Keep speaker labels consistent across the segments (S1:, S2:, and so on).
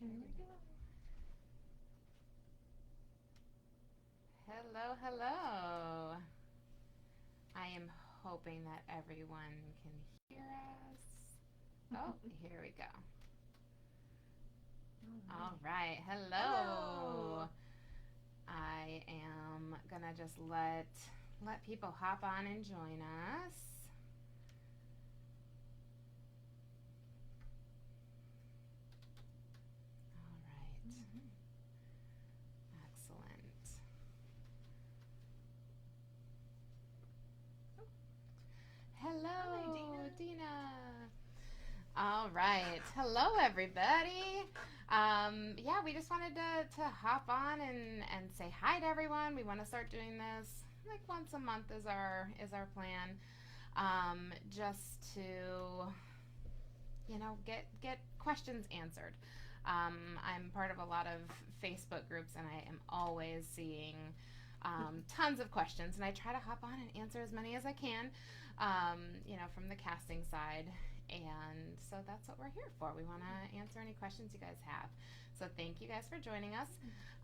S1: Here we go.
S2: Hello, hello. I am hoping that everyone can hear us. Oh, here we go. All right. Hello. I am gonna just let people hop on and join us. All right. Excellent. Hello,
S1: Hi,
S2: Dina. All right. Hello, everybody. Yeah, we just wanted to hop on and say hi to everyone. We want to start doing this like once a month is our plan. Just to get questions answered. I'm part of a lot of Facebook groups, and I am always seeing tons of questions, and I try to hop on and answer as many as I can, from the casting side. And so that's what we're here for. We want to answer any questions you guys have. So thank you guys for joining us.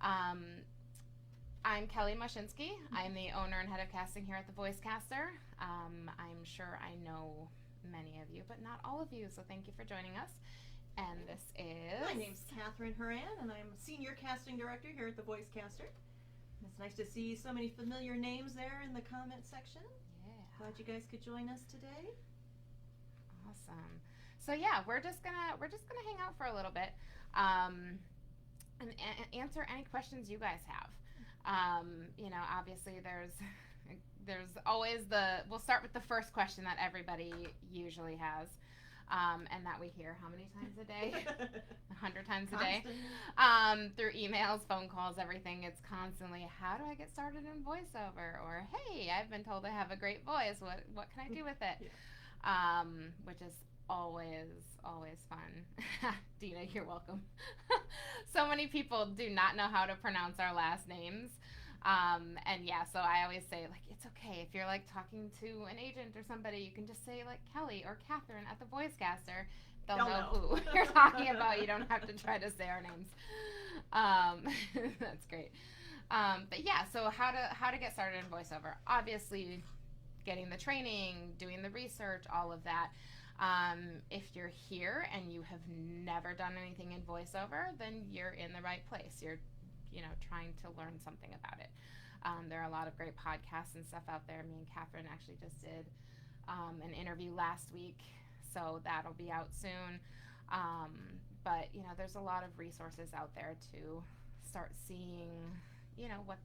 S2: I'm Kelly Mushinsky. I'm the owner and head of casting here at the Voicecaster. I'm sure I know many of you, but not all of you. So thank you for joining us. And this is...
S1: My name's Catherine Horan, and I'm Senior Casting Director here at the Voicecaster. It's nice to see so many familiar names there in the comment section.
S2: Yeah.
S1: Glad you guys could join us today.
S2: Awesome. So yeah, we're just gonna hang out for a little bit, and answer any questions you guys have. Obviously there's always we'll start with the first question that everybody usually has, and that we hear how many times a day? 100 times a day. Through emails, phone calls, everything. It's constantly, how do I get started in voiceover? Or, hey, I've been told I have a great voice. What can I do with it?
S1: Yeah.
S2: Which is always fun. Dina, you're welcome. So many people do not know how to pronounce our last names. And yeah, so I always say, like, it's okay. If you're like talking to an agent or somebody, you can just say like Kelly or Catherine at the Voicecaster. They'll know who you're talking about. You don't have to try to say our names. That's great. But yeah, so how to get started in voiceover? Obviously, getting the training, doing the research, all of that. If you're here and you have never done anything in voiceover, then you're in the right place. You're trying to learn something about it. There are a lot of great podcasts and stuff out there. Me and Catherine actually just did an interview last week, so that'll be out soon. But there's a lot of resources out there to start seeing what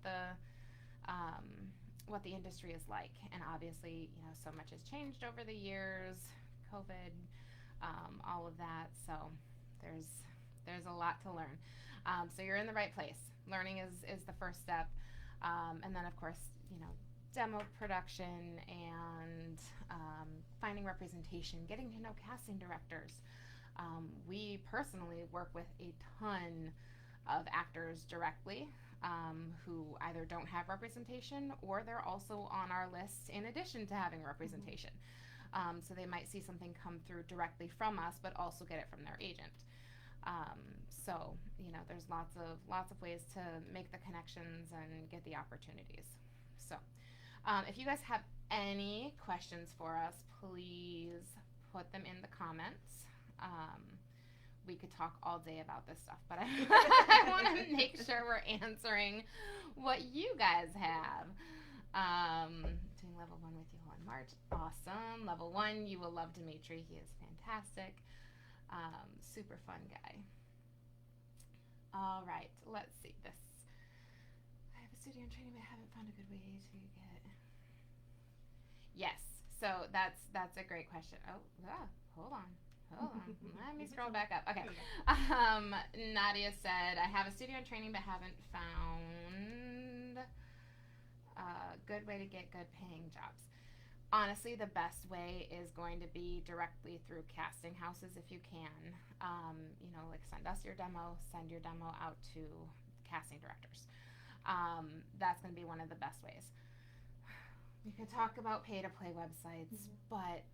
S2: the industry is like. And obviously so much has changed over the years, COVID, all of that. So there's a lot to learn. So you're in the right place. Learning is the first step. And then of course, demo production and finding representation, getting to know casting directors. We personally work with a ton of actors directly, who either don't have representation or they're also on our list in addition to having representation. So they might see something come through directly from us, but also get it from their agent. So there's lots of ways to make the connections and get the opportunities. So if you guys have any questions for us, please put them in the comments. We could talk all day about this stuff, but I want to make sure we're answering what you guys have. Doing level 1 with you all in March. Awesome. Level 1, you will love Dimitri. He is fantastic. Super fun guy. All right, let's see this. I have a studio in training, but I haven't found a good way to get. Yes, so that's a great question. Hold on. Let me scroll back up. Okay. Nadia said, I have a studio in training, but haven't found a good way to get good paying jobs. Honestly, the best way is going to be directly through casting houses if you can. Like send us your demo, send your demo out to casting directors. That's going to be one of the best ways. We could talk about pay-to-play websites, but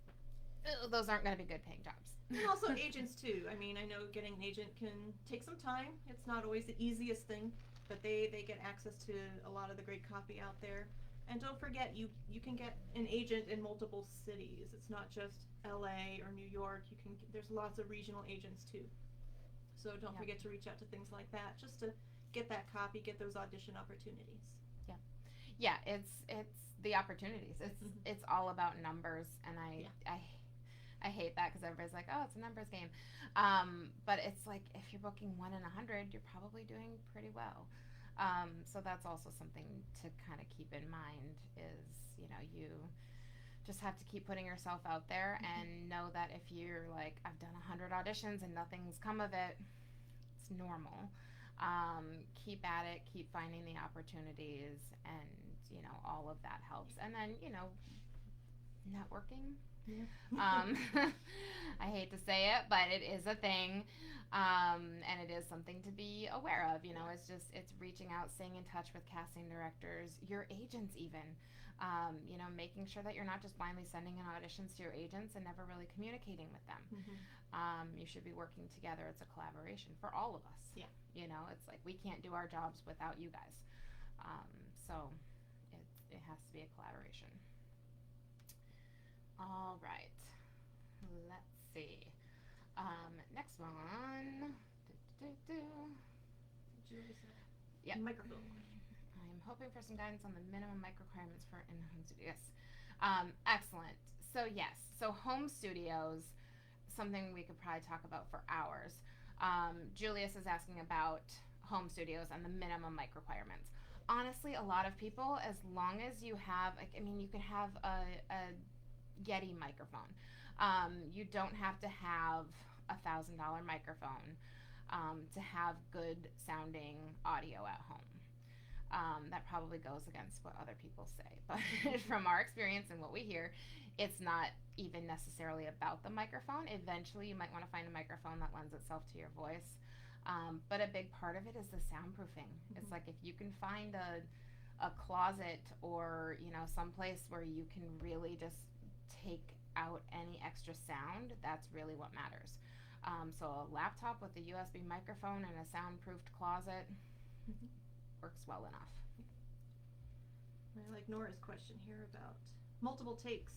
S2: those aren't going to be good paying jobs.
S1: And also agents too. I mean, I know getting an agent can take some time. It's not always the easiest thing, but they get access to a lot of the great copy out there. And don't forget, you can get an agent in multiple cities. It's not just LA or New York. There's lots of regional agents too. So don't forget to reach out to things like that, just to get that copy, get those audition opportunities.
S2: Yeah, it's the opportunities. It's all about numbers, and I hate that because everybody's like, oh, it's a numbers game. But it's like, if you're booking 1 in 100, you're probably doing pretty well. So that's also something to kind of keep in mind is, you just have to keep putting yourself out there and know that if you're like, I've done 100 auditions and nothing's come of it, it's normal. Keep at it, keep finding the opportunities, and, all of that helps. And then, networking. Yeah. I hate to say it, but it is a thing, and it is something to be aware of. It's reaching out, staying in touch with casting directors, your agents even, making sure that you're not just blindly sending in auditions to your agents and never really communicating with them. You should be working together. It's a collaboration for all of us.
S1: Yeah.
S2: It's like we can't do our jobs without you guys. So it has to be a collaboration. All right, let's see. Next one. Yep.
S1: Microphone.
S2: I'm hoping for some guidance on the minimum mic requirements for in-home studios. Excellent. So home studios, something we could probably talk about for hours. Julius is asking about home studios and the minimum mic requirements. Honestly, a lot of people, as long as you have, you can have a Yeti microphone. You don't have to have $1,000 microphone to have good sounding audio at home. That probably goes against what other people say, but from our experience and what we hear, it's not even necessarily about the microphone. Eventually you might want to find a microphone that lends itself to your voice, but a big part of it is the soundproofing. It's like if you can find a closet or someplace where you can really just take out any extra sound, that's really what matters. So a laptop with a USB microphone and a soundproofed closet works well enough.
S1: I like Nora's question here about multiple takes.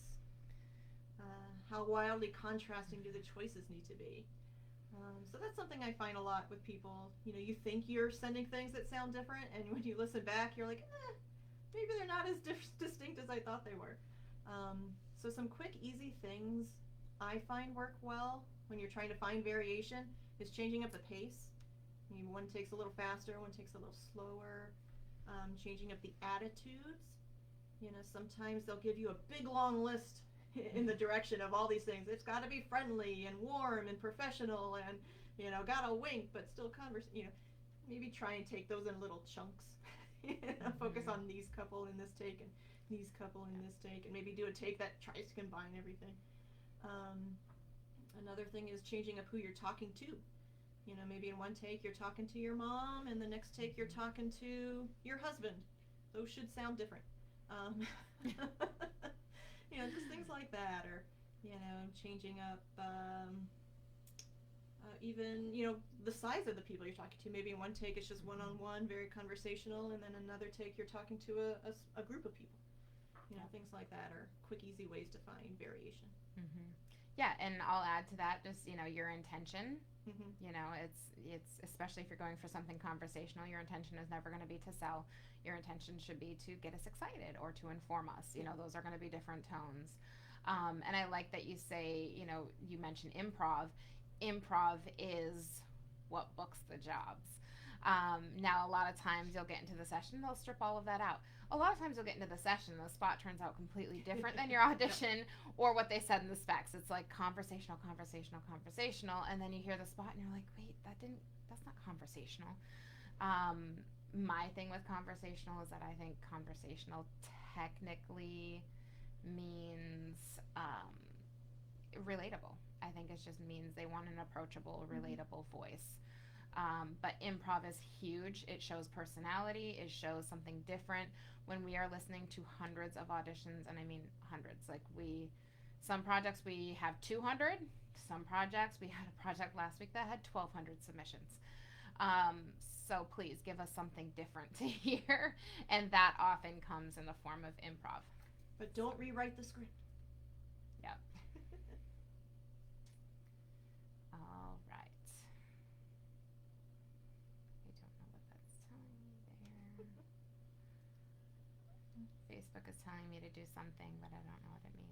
S1: How wildly contrasting do the choices need to be? So that's something I find a lot with people. You think you're sending things that sound different, and when you listen back, you're like, maybe they're not as distinct as I thought they were. So some quick, easy things I find work well when you're trying to find variation is changing up the pace. One takes a little faster, one takes a little slower. Changing up the attitudes. Sometimes they'll give you a big long list in the direction of all these things. It's got to be friendly and warm and professional and gotta wink but still converse. Maybe try and take those in little chunks. Focus on these couple in this take and these couple in this take, and maybe do a take that tries to combine everything. Another thing is changing up who you're talking to. Maybe in one take you're talking to your mom, and the next take you're talking to your husband. Those should sound different. Just things like that, or changing up even the size of the people you're talking to. Maybe in one take it's just one-on-one, very conversational, and then another take you're talking to a group of people. Things like that are quick, easy ways to find variation.
S2: Yeah, and I'll add to that just your intention. It's especially if you're going for something conversational, your intention is never going to be to sell. Your intention should be to get us excited or to inform us. Those are going to be different tones. And I like that you say, you mentioned improv. Improv is what books the jobs. Now, a lot of times you'll get into the session, they'll strip all of that out. A lot of times you'll get into the session, the spot turns out completely different than your audition or what they said in the specs. It's like conversational, and then you hear the spot and you're like, wait, that's not conversational. My thing with conversational is that I think conversational technically means relatable. I think it just means they want an approachable, relatable voice. But improv is huge. It shows personality. It shows something different. When we are listening to hundreds of auditions, and I mean hundreds, like we Some projects we have 200. Some projects, we had a project last week that had 1,200 submissions. So please give us something different to hear, and that often comes in the form of improv.
S1: But don't rewrite the script.
S2: Yep. All right. I don't know what that's telling me there. Facebook is telling me to do something, but I don't know what it means.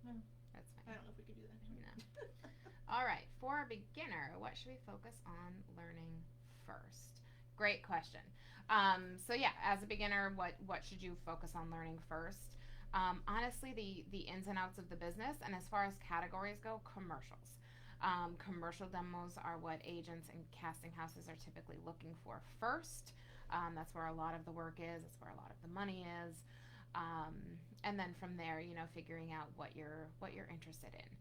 S1: No,
S2: That's
S1: I
S2: fine.
S1: don't know if we can do that.
S2: No. All right. For a beginner, what should we focus on learning first? Great question. So yeah, as a beginner, what should you focus on learning first? Honestly, the ins and outs of the business, and as far as categories go, commercials. Commercial demos are what agents and casting houses are typically looking for first. That's where a lot of the work is. That's where a lot of the money is. And then from there, figuring out what you're interested in,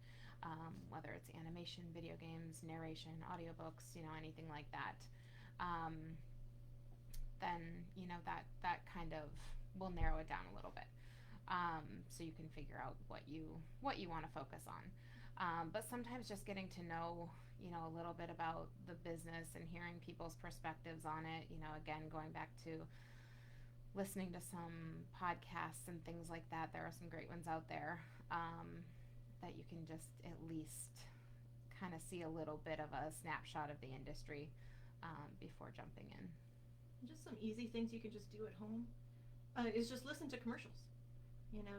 S2: whether it's animation, video games, narration, audiobooks, anything like that. Then that kind of will narrow it down a little bit, so you can figure out what you want to focus on. But sometimes just getting to know a little bit about the business and hearing people's perspectives on it. Again, going back to listening to some podcasts and things like that. There are some great ones out there that you can just at least kind of see a little bit of a snapshot of the industry before jumping in.
S1: Just some easy things you can just do at home is just listen to commercials.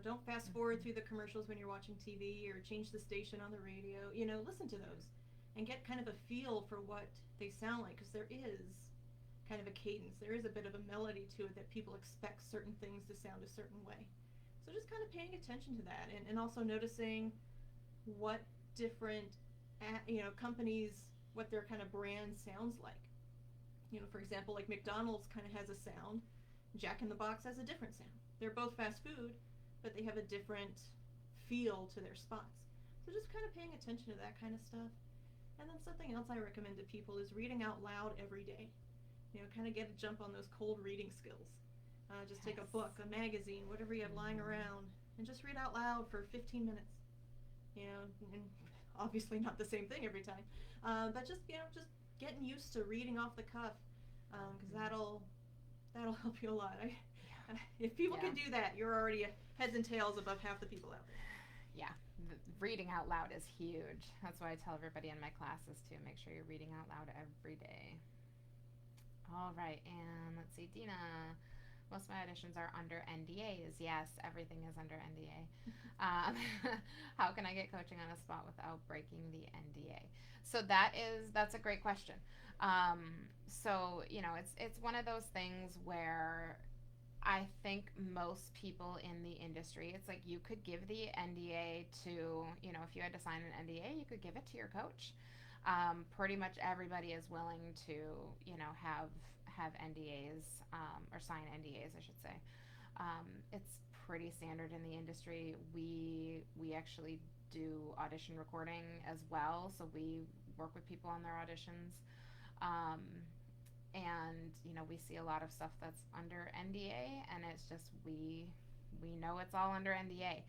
S1: Don't fast forward through the commercials when you're watching TV or change the station on the radio. Listen to those and get kind of a feel for what they sound like, because there is kind of a cadence. There is a bit of a melody to it that people expect certain things to sound a certain way. So just kind of paying attention to that, and also noticing what different companies, what their kind of brand sounds like. For example, like McDonald's kind of has a sound. Jack in the Box has a different sound. They're both fast food, but they have a different feel to their spots. So just kind of paying attention to that kind of stuff. And then something else I recommend to people is reading out loud every day. Kind of get a jump on those cold reading skills. Just take a book, a magazine, whatever you have lying around, and just read out loud for 15 minutes. And obviously not the same thing every time, but just getting used to reading off the cuff, because that'll help you a lot. If people can do that, you're already heads and tails above half the people out there.
S2: Yeah, reading out loud is huge. That's why I tell everybody in my classes to make sure you're reading out loud every day. All right, and let's see, Dina. Most of my auditions are under NDAs. Yes, everything is under NDA. How can I get coaching on a spot without breaking the NDA? So that's a great question. So it's one of those things where I think most people in the industry, it's like you could give the NDA to, if you had to sign an NDA, you could give it to your coach. Pretty much everybody is willing to, have NDAs, or sign NDAs, I should say. It's pretty standard in the industry. We actually do audition recording as well, so we work with people on their auditions. And we see a lot of stuff that's under NDA, and it's just we know it's all under NDA.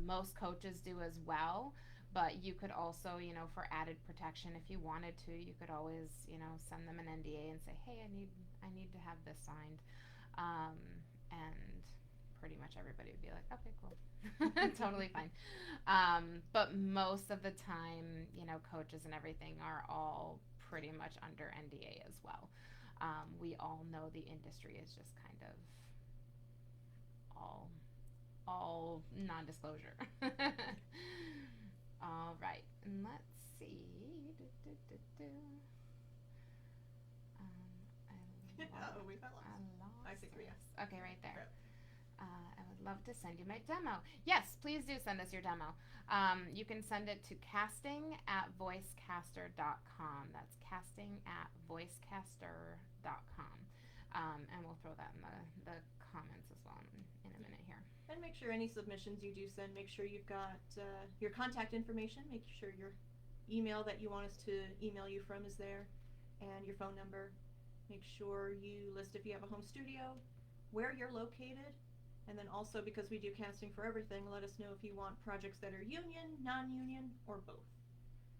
S2: Most coaches do as well. But you could also, for added protection, if you wanted to, you could always, send them an NDA and say, hey, I need to have this signed. And pretty much everybody would be like, okay, cool. Totally fine. But most of the time, coaches and everything are all pretty much under NDA as well. We all know the industry is just kind of all non-disclosure. All right, and let's see.
S1: We got lost. I think we are.
S2: Okay, right there. I would love to send you my demo. Yes, please do send us your demo. You can send it to casting@voicecaster.com. That's casting@voicecaster.com. And we'll throw that in the comments as well in a minute here.
S1: And make sure any submissions you do send, make sure you've got your contact information, make sure your email that you want us to email you from is there, and your phone number. Make sure you list if you have a home studio, where you're located, and then also, because we do casting for everything, let us know if you want projects that are union, non-union, or both.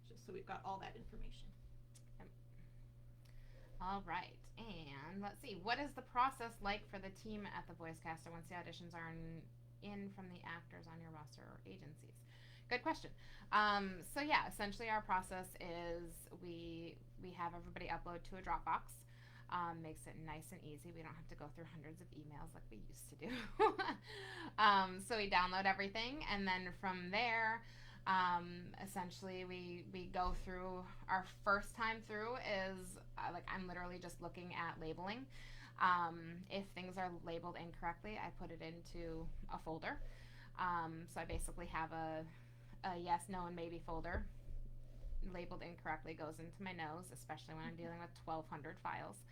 S1: Just so we've got all that information.
S2: All right, and let's see, what is the process like for the team at the Voicecaster once the auditions are in from the actors on your roster or agencies? Good question. So yeah, essentially our process is we have everybody upload to a Dropbox. Makes it nice and easy. We don't have to go through hundreds of emails like we used to do. So we download everything, and then from there, essentially we go through. Our first time through is like I'm literally just looking at labeling. If things are labeled incorrectly, I put it into a folder. So I basically have a yes, no, and maybe folder. Labeled incorrectly goes into my nose, especially when I'm dealing with 1,200 files.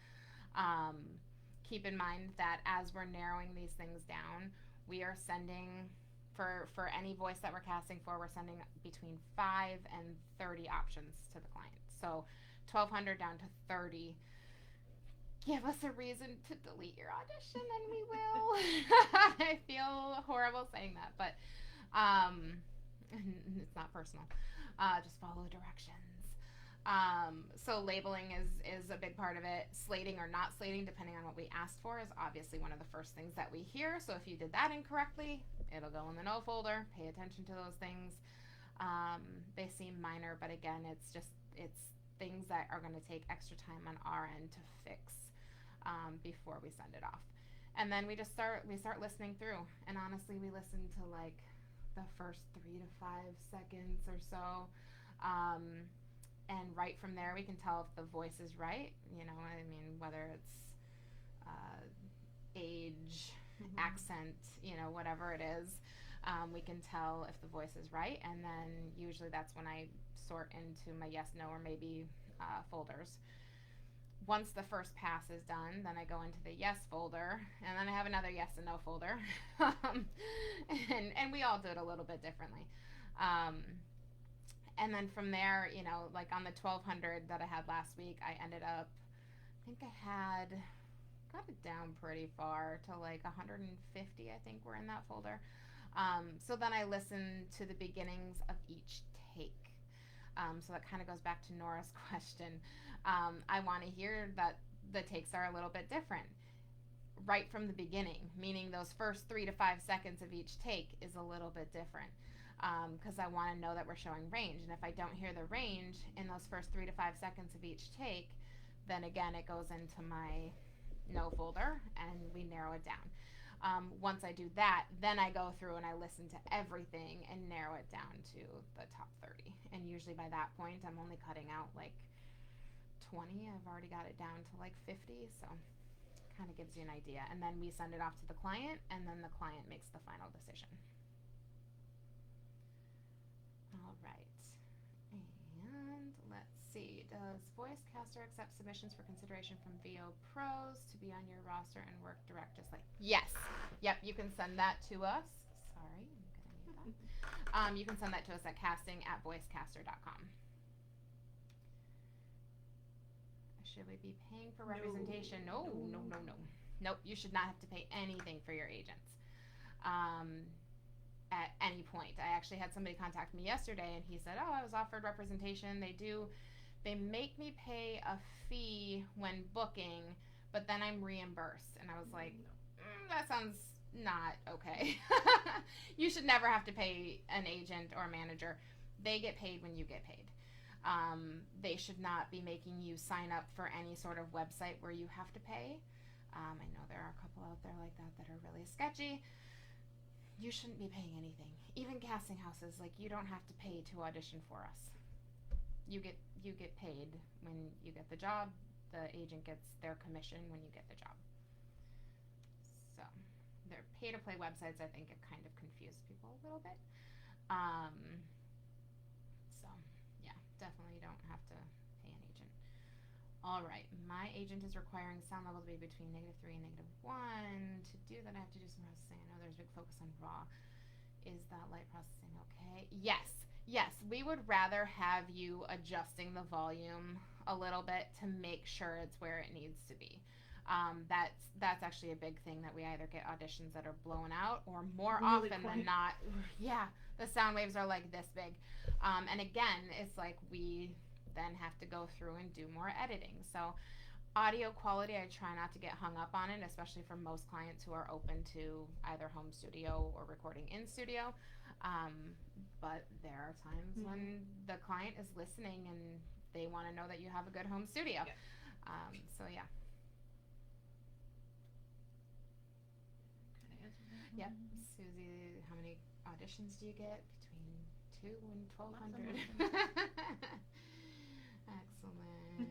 S2: Keep in mind that as we're narrowing these things down, we are sending, for any voice that we're casting for, we're sending between 5 and 30 options to the client. So 1,200 down to 30. Give us a reason to delete your audition and we will. I feel horrible saying that, but it's not personal. Just follow directions. So labeling is a big part of it. Slating or not slating, depending on what we asked for, is obviously one of the first things that we hear. So if you did that incorrectly, it'll go in the no folder. Pay attention to those things. They seem minor, but again, it's things that are going to take extra time on our end to fix before we send it off. And then we start listening through. And honestly, we listen to like the first 3 to 5 seconds or so. And right from there, we can tell if the voice is right. You know, I mean, whether it's age, accent, you know, whatever it is, we can tell if the voice is right. And then usually that's when I sort into my yes, no, or maybe folders. Once the first pass is done, then I go into the yes folder, and then I have another yes and no folder. and we all do it a little bit differently. And then from there, you know, like on the 1,200 that I had last week, I ended up, I think I got it down pretty far to like 150, I think were in that folder. So then I listened to the beginnings of each take. So that kind of goes back to Nora's question. I want to hear that the takes are a little bit different right from the beginning, meaning those first 3 to 5 seconds of each take is a little bit different. Because I want to know that we're showing range. And if I don't hear the range in those first 3 to 5 seconds of each take, then again, it goes into my no folder and we narrow it down. Once I do that, then I go through and I listen to everything and narrow it down to the top 30. And usually by that point, I'm only cutting out like 20. I've already got it down to like 50. So kind of gives you an idea. And then we send it off to the client, and then the client makes the final decision. All right, and let's see, does Voicecaster accept submissions for consideration from VO pros to be on your roster and work direct just like, yes, yep, you can send that to us. Sorry, I'm gonna mute that. You can send that to us at casting@voicecaster.com. Should we be paying for representation? No. Nope, you should not have to pay anything for your agents. At any point. I actually had somebody contact me yesterday and he said, I was offered representation. They make me pay a fee when booking, but then I'm reimbursed. And I was like, that sounds not okay. You should never have to pay an agent or a manager. They get paid when you get paid. They should not be making you sign up for any sort of website where you have to pay. I know there are a couple out there like that are really sketchy. You shouldn't be paying anything. Even casting houses, like, you don't have to pay to audition for us. You get paid when you get the job. The agent gets their commission when you get the job. So their pay-to-play websites, I think, have kind of confused people a little bit. So yeah, definitely don't have to pay an agent. All right, my agent is requiring sound level to be between -3 and -1. To do that, I have to do some processing. I know there's a big focus on raw. Is that light processing okay? Yes, we would rather have you adjusting the volume a little bit to make sure it's where it needs to be. That's actually a big thing, that we either get auditions that are blown out, or more
S1: Really
S2: often
S1: quiet.
S2: than not, yeah, the sound waves are like this big. And again, it's like we then have to go through and do more editing. So audio quality, I try not to get hung up on it, especially for most clients who are open to either home studio or recording in studio. But there are times when the client is listening and they want to know that you have a good home studio.
S1: Yeah.
S2: So yeah.
S1: Can I answer that?
S2: Yep. Susie, how many auditions do you get? Between 2 and 1,200. Excellent.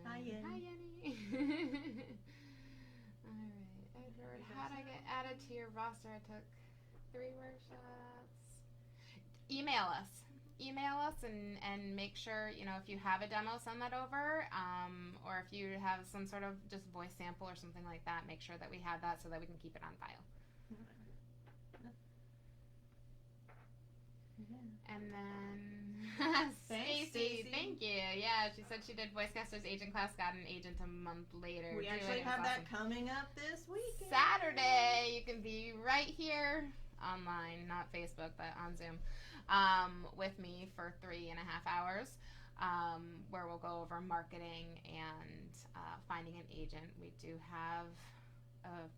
S1: Hi, Yenny.
S2: Hi, Yenny. All right, Edward, how did I get added to your roster? I took 3 workshops. Email us and make sure, if you have a demo, send that over, or if you have some sort of just voice sample or something like that, make sure that we have that so that we can keep it on file. And then Stacy, thank you. Yeah, she said she did Voicecasters agent class, got an agent a month later.
S1: We actually have that coming up this weekend.
S2: Saturday. You can be right here online, not Facebook, but on Zoom, with me for 3.5 hours, where we'll go over marketing and finding an agent. We do have a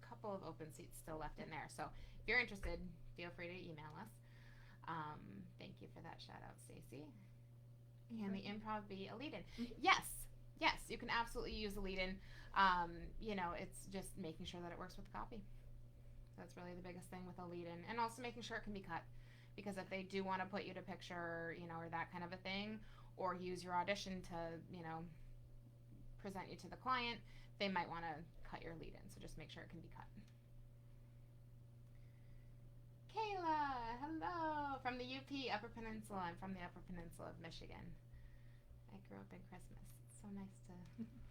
S2: couple of open seats still left in there. So if you're interested, feel free to email us. Thank you for that shout out, Stacy. Can the improv be a lead-in? Yes, you can absolutely use a lead-in. It's just making sure that it works with the copy. That's really the biggest thing with a lead-in, and also making sure it can be cut, because if they do want to put you to picture, or that kind of a thing, or use your audition to, present you to the client, they might want to cut your lead-in. So just make sure it can be cut. Kayla, hello, from the UP, Upper Peninsula. I'm from the Upper Peninsula of Michigan. I grew up in Christmas. It's so nice to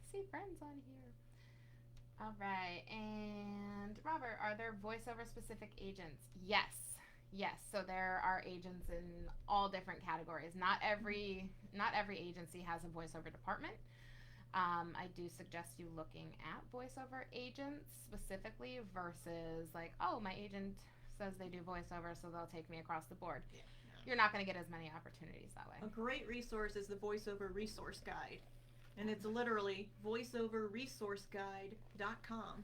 S2: see friends on here. All right, and Robert, are there voiceover specific agents? Yes. So there are agents in all different categories. Not every agency has a voiceover department. I do suggest you looking at voiceover agents specifically versus like, oh, my agent says they do voiceover, so they'll take me across the board.
S1: Yeah.
S2: You're not going to get as many opportunities that way.
S1: A great resource is the Voiceover Resource Guide, and it's literally voiceoverresourceguide.com.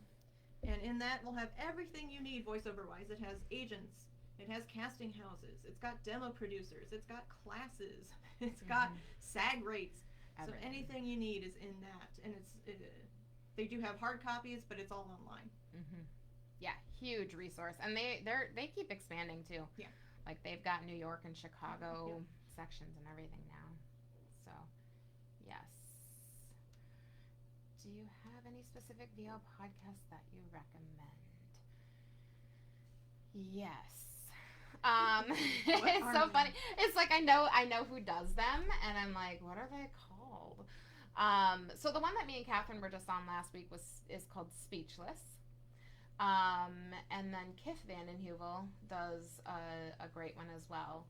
S1: And in that, we'll have everything you need voiceover-wise. It has agents, it has casting houses, it's got demo producers, it's got classes, it's got SAG rates. Everything. So anything you need is in that, and they do have hard copies, but it's all online.
S2: Yeah, huge resource, and they keep expanding too.
S1: Yeah,
S2: like they've got New York and Chicago sections and everything now. So, yes. Do you have any specific VO podcasts that you recommend? Yes. It's so funny. It's like I know who does them, and I'm like, what are they called? So the one that me and Catherine were just on last week is called Speechless. And then Kif Vanden Heuvel does a great one as well.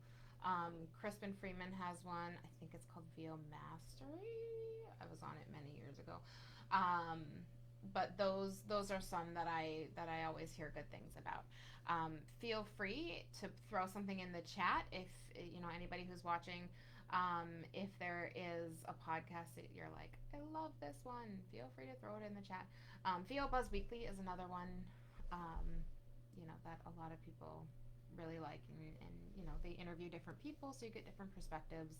S2: Crispin Freeman has one. I think it's called VO Mastery. I was on it many years ago. But those are some that I always hear good things about. Feel free to throw something in the chat if anybody who's watching. If there is a podcast that you're like, I love this one, feel free to throw it in the chat. VO Buzz Weekly is another one, that a lot of people really like, and they interview different people, so you get different perspectives,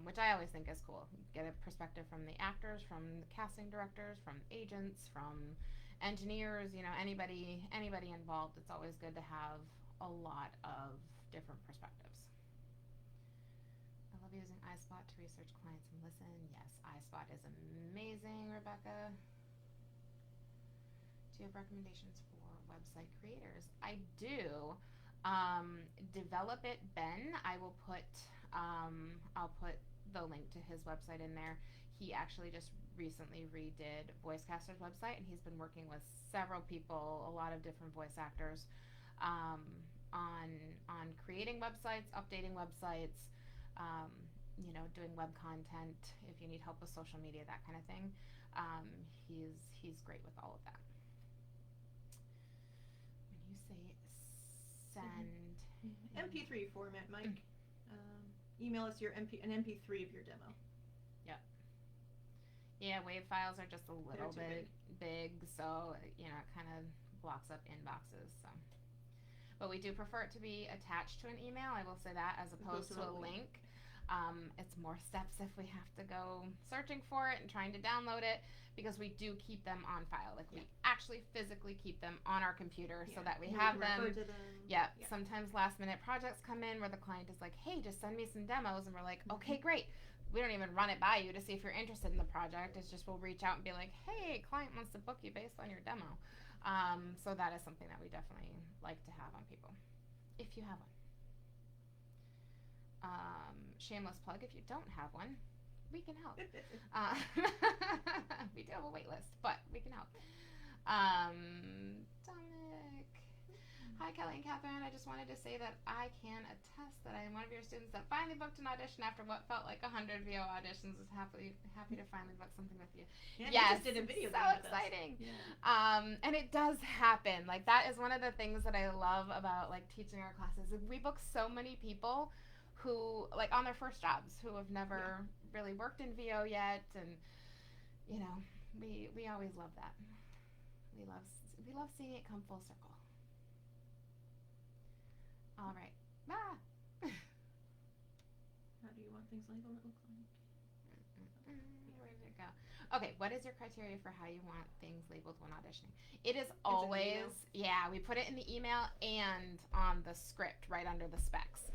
S2: which I always think is cool. You get a perspective from the actors, from the casting directors, from agents, from engineers, anybody involved. It's always good to have a lot of different perspectives. I love using iSpot to research clients and listen. Yes, iSpot is amazing, Rebecca. Do you have recommendations for website creators? I do. Develop It Ben. I'll put the link to his website in there. He actually just recently redid Voicecaster's website, and he's been working with several people, a lot of different voice actors, on creating websites, updating websites, doing web content, if you need help with social media, that kind of thing. He's great with all of that. When you say send
S1: MP3 format, Mike. Email us an MP3 of your demo.
S2: Yep. Yeah, WAV files are just a little bit big, so it kind of blocks up inboxes. So, but we do prefer it to be attached to an email. I will say that, as opposed to a link. It's more steps if we have to go searching for it and trying to download it, because we do keep them on file. Like, we actually physically keep them on our computer so that we have them.
S1: Refer to them.
S2: Yeah. Sometimes last minute projects come in where the client is like, hey, just send me some demos. And we're like, okay, great. We don't even run it by you to see if you're interested in the project. It's just we'll reach out and be like, hey, client wants to book you based on your demo. So that is something that we definitely like to have on people, if you have one. Shameless plug, if you don't have one, we can help. We do have a wait list, but we can help. Dominic. Hi, Kelly and Catherine. I just wanted to say that I can attest that I am one of your students that finally booked an audition after what felt like 100 VO auditions. Was happy to finally book something with you.
S1: Yeah,
S2: yes,
S1: you just did a video.
S2: So exciting. Yeah. And it does happen. Like, that is one of the things that I love about like teaching our classes. We book so many people who, like, on their first jobs, who have never really worked in VO yet, and we always love that. We love seeing it come full circle. All right.
S1: How do you want things labeled? It looks like.
S2: Where did it go? Okay, what is your criteria for how you want things labeled when auditioning? It is always, we put it in the email and on the script right under the specs.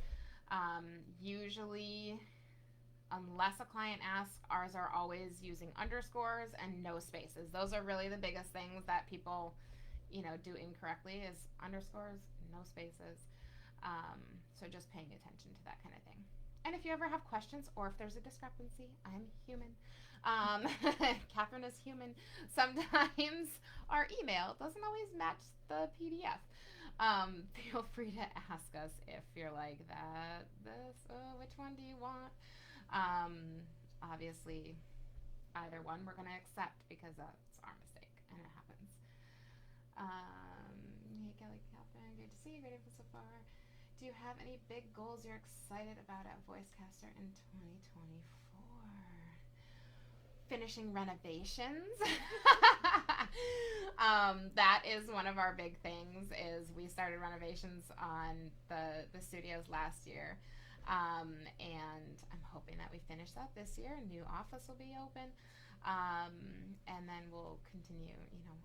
S2: Usually, unless a client asks, ours are always using underscores and no spaces. Those are really the biggest things that people, do incorrectly, is underscores, no spaces. So just paying attention to that kind of thing. And if you ever have questions or if there's a discrepancy, I'm human. Catherine is human. Sometimes our email doesn't always match the PDF. Feel free to ask us if you're like which one do you want? Obviously, either one we're going to accept, because that's our mistake and it happens. Hey, Kelly, Catherine, great to see you. Great info so far. Do you have any big goals you're excited about at Voicecaster in 2024? Finishing renovations. That is one of our big things. Is we started renovations on the studios last year, and I'm hoping that we finish that this year. A new office will be open, and then we'll continue,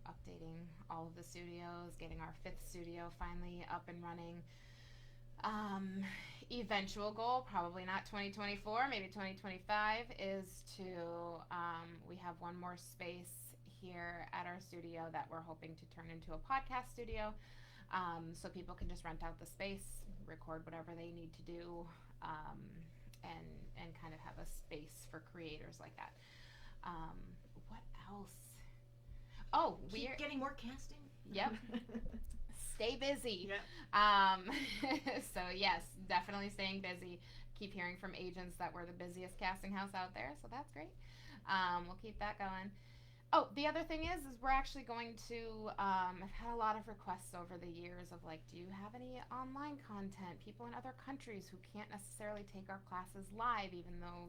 S2: updating all of the studios, getting our 5th studio finally up and running. Eventual goal, probably not 2024, maybe 2025, is to, we have one more space here at our studio that we're hoping to turn into a podcast studio, so people can just rent out the space, record whatever they need to do, and kind of have a space for creators like that. What else? Oh,
S1: we're getting more casting.
S2: Yep. Stay busy.
S1: Yep.
S2: So yes, definitely staying busy. Keep hearing from agents that we're the busiest casting house out there, so that's great. We'll keep that going. Oh, the other thing is we're actually going to, I've had a lot of requests over the years of like, do you have any online content? People in other countries who can't necessarily take our classes live, even though,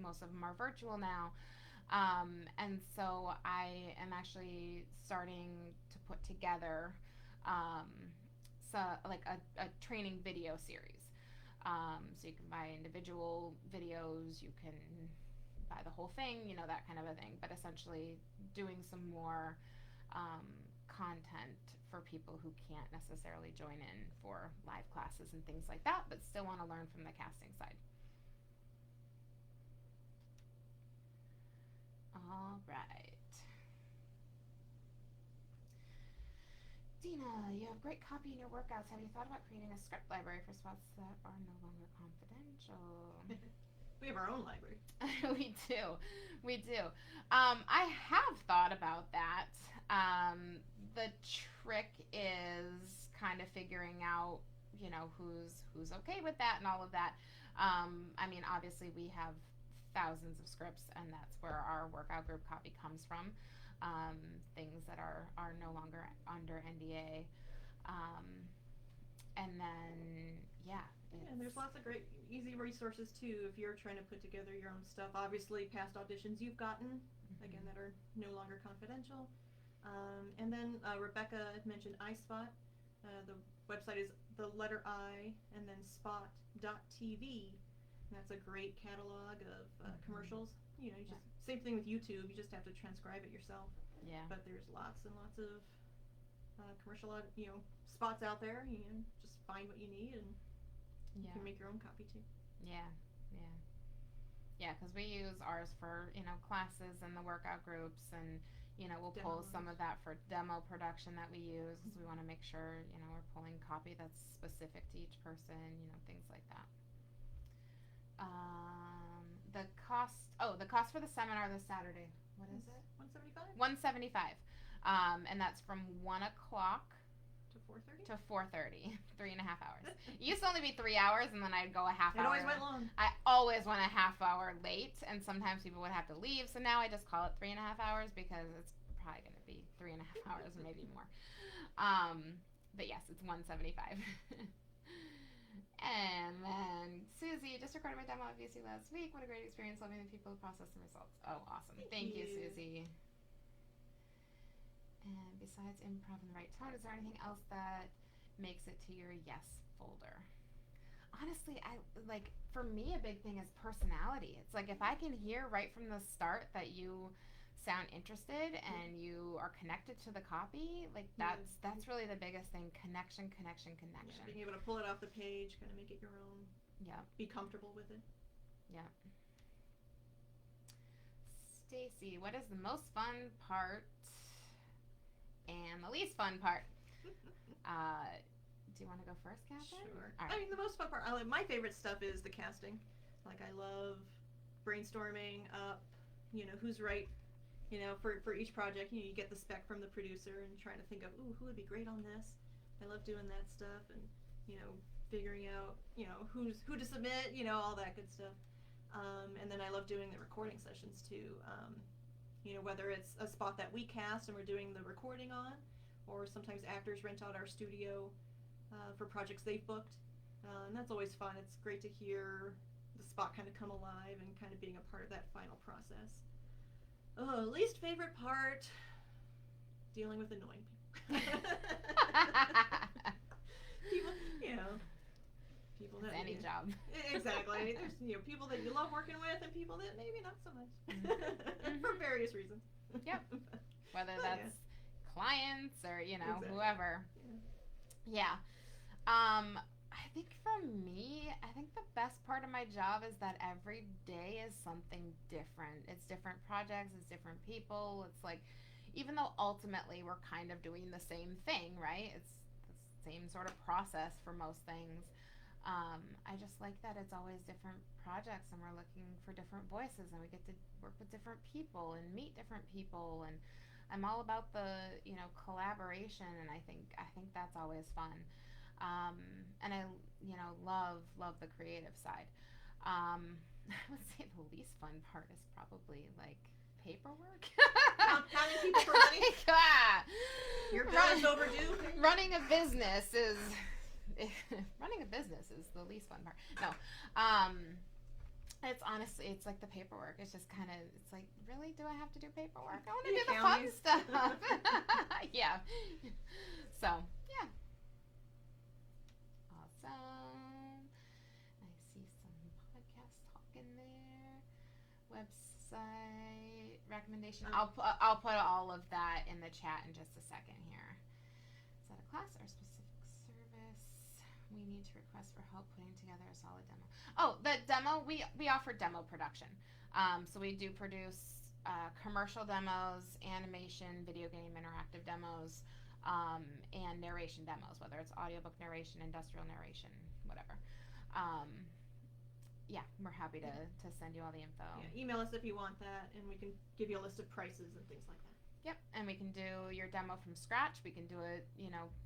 S2: most of them are virtual now. And so I am actually starting to put together like a training video series. So you can buy individual videos, you can buy the whole thing, that kind of a thing, but essentially doing some more content for people who can't necessarily join in for live classes and things like that, but still want to learn from the casting side. All right. Dina, you have great copy in your workouts. Have you thought about creating a script library for spots that are no longer confidential?
S1: We have our own library.
S2: We do. I have thought about that. The trick is kind of figuring out, who's okay with that and all of that. I mean, obviously we have thousands of scripts, and that's where our workout group copy comes from. Things that are no longer under NDA. And then,
S1: and there's lots of great, easy resources too if you're trying to put together your own stuff. Obviously, past auditions you've gotten, again, that are no longer confidential. And then Rebecca had mentioned iSpot. The website is the letter I and then spot.tv. And that's a great catalog of commercials. You know, same thing with YouTube. You just have to transcribe it yourself.
S2: Yeah.
S1: But there's lots and lots of commercial, spots out there. You know, just find what you need and you can make your own copy too.
S2: Yeah, because we use ours for, classes and the workout groups, and, we'll pull some of that for demo production that we use, because we want to make sure, we're pulling copy that's specific to each person, things like that. The cost for the seminar this Saturday, what is it?
S1: $175.
S2: $175. And that's from 1 o'clock to 4:30, 3.5 hours. It used to only be 3 hours, and then I'd go a half hour.
S1: It always went long.
S2: I always went a half hour late, and sometimes people would have to leave. So now I just call it 3.5 hours, because it's probably going to be 3.5 hours, maybe more. But yes, it's $175. And then Susie, just recorded my demo at VCC last week. What a great experience, loving the people who process the results. Oh, awesome. Thank you, Susie. And besides improv and the right tone, is there anything else that makes it to your yes folder? Honestly, for me, a big thing is personality. It's like, if I can hear right from the start that you sound interested and you are connected to the copy, that's really the biggest thing. Connection.
S1: Yeah, being able to pull it off the page, kind of make it your own.
S2: Yeah. Be
S1: comfortable with it.
S2: Yeah. Stacy, what is the most fun part and the least fun part? Do you want to go first, Catherine?
S1: Sure.
S2: Right.
S1: I mean, the most fun part, my favorite stuff is the casting. Like, I love brainstorming up, who's right, for each project. You get the spec from the producer and trying to think of, who would be great on this. I love doing that stuff, and, figuring out, who to submit, all that good stuff. And then I love doing the recording sessions too. Whether it's a spot that we cast and we're doing the recording on, or sometimes actors rent out our studio for projects they've booked. And that's always fun. It's great to hear the spot kind of come alive and kind of being a part of that final process. Least favorite part, dealing with annoying people. People that
S2: any job.
S1: Exactly. There's people that you love working with and people that maybe not so much. For various reasons.
S2: Yep. Whether that's clients or
S1: Exactly.
S2: whoever. Yeah. I think for me, the best part of my job is that every day is something different. It's different projects, it's different people. It's like, even though ultimately we're kind of doing the same thing, right? It's the same sort of process for most things. I just like that it's always different projects, and we're looking for different voices, and we get to work with different people and meet different people, and I'm all about the collaboration, and I think that's always fun. And I love the creative side. I would say the least fun part is probably like paperwork.
S1: Counting people for money. Your bill is overdue.
S2: Running a business is the least fun part. No. It's honestly, it's like the paperwork. It's just kind of, it's like, really, do I have to do paperwork? I want to do the fun stuff. Yeah. So, yeah. Awesome. I see some podcast talk in there. Website recommendation. I'll put all of that in the chat in just a second here. Is that a class or a specific service? We need to request for help putting together a solid demo. Oh, the demo, we offer demo production. So we do produce commercial demos, animation, video game interactive demos, and narration demos, whether it's audiobook narration, industrial narration, whatever. Yeah, we're happy to send you all the info.
S1: Yeah, email us if you want that, and we can give you a list of prices and things like that.
S2: Yep, and we can do your demo from scratch. We can do it,